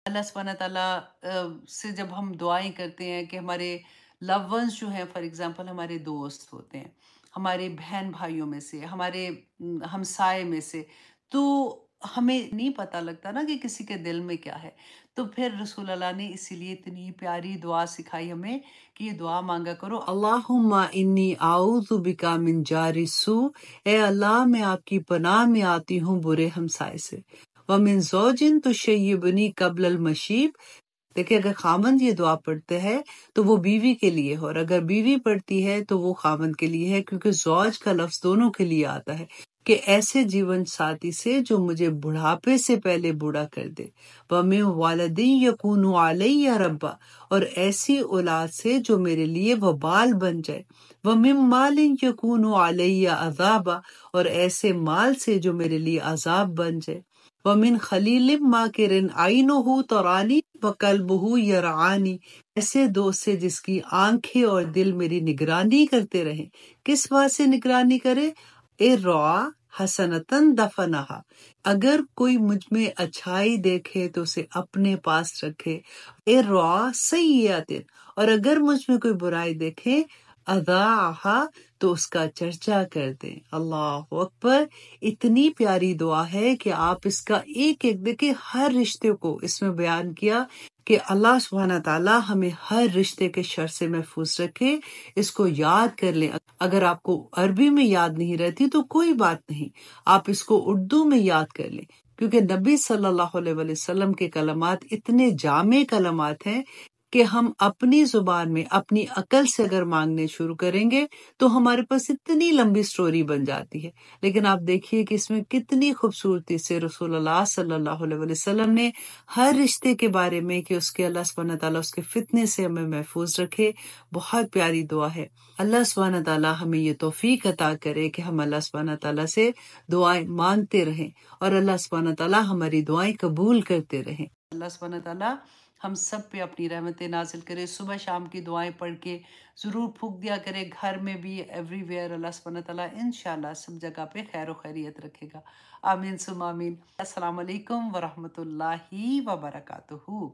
اللہ सुब्हान तआला से जब हम दुआएँ करते हैं कि हमारे लव्ड वन्स जो हैं, फॉर एग्ज़ाम्पल हमारे दोस्त होते हैं, हमारे बहन-भाइयों में से, हमारे हमसाए में से, तो हमें नहीं पता लगता ना कि किसी के दिल में क्या है। तो फिर रसूल अल्लाह ने इसीलिए इतनी प्यारी दुआ सिखाई हमें कि ये दुआ माँगा करो, अल्लाहुम्मा इन्नी आऊज़ु बिका मिन जारि सू, ए अल्लाह मैं आपकी पनाह में आती हूँ बुरे हमसाए से। वमिन ज़ौजिन तुशय्यिबुनी क़ब्लल मशीब, देखिए अगर खामंद ये दुआ पढ़ते हैं तो वो बीवी के लिए है, और अगर बीवी पढ़ती है तो वो खामंद के लिए है, क्योंकि ज़ौज का लफ्ज़ दोनों के लिए आता है कि ऐसे जीवन साथी से जो मुझे बुढ़ापे से पहले बूढ़ा कर दे। वमिन वालिदिन यकूनु अलैया रब्बा, और ऐसी औलाद से जो मेरे लिए वबाल बन जाए। वमिन मालिन यकूनु अलैया अज़ाबा, और ऐसे माल से जो मेरे लिए अजाब बन जाए। वमिन खलीलिम माकिरिन आइनुहु तरानी वकल्बुहु यरआनी, ऐसे दोस्त से जिसकी आंखें और दिल मेरी निगरानी करते रहें। किस बात से निगरानी करे? इर्रा हसनतन दफनहा, अगर कोई मुझ में अच्छाई देखे तो उसे अपने पास रखे। इर्रा सय्यतिन, और अगर मुझ में कोई बुराई देखे, अदाहा, तो उसका चर्चा कर दें। अल्लाह अकबर। इतनी प्यारी दुआ है कि आप इसका एक एक देखिए, हर रिश्ते को इसमें बयान किया कि अल्लाह सुब्हाना ताला हमें हर रिश्ते के शर से महफूज रखे। इसको याद कर लें। अगर आपको अरबी में याद नहीं रहती तो कोई बात नहीं, आप इसको उर्दू में याद कर लें, क्योंकि नबी सल्लल्लाहु अलैहि वसल्लम के कलमात इतने जामे कलमात हैं कि हम अपनी जुबान में अपनी अकल से अगर मांगने शुरू करेंगे तो हमारे पास इतनी लंबी स्टोरी बन जाती है। लेकिन आप देखिए कि इसमें कितनी खूबसूरती से रसूलुल्लाह सल्लल्लाहु अलैहि वसल्लम ने हर रिश्ते के बारे में कि उसके अल्लाह सुब्हान ताला उसके फितने से हमें महफूज रखे। बहुत प्यारी दुआ है। अल्लाह सुब्हान ताला हमें ये तौफीक अता करे कि हम अल्लाह सुब्हान ताला से दुआएं मांगते रहें और अल्लाह सुब्हान ताला हमारी दुआएं कबूल करते रहें। अल्लाह सुब्हान ताला हम सब पे अपनी रहमतें नाजिल करे। सुबह शाम की दुआएं पढ़ के ज़रूर फूंक दिया करे, घर में भी, एवरीवेयर। अल्लाह सुब्हान ताला इंशाल्लाह सब जगह पे खैर व खैरियत रखेगा। आमीन सुम आमीन। अस्सलाम वालेकुम व रहमतुल्लाहि व बरकातुहू।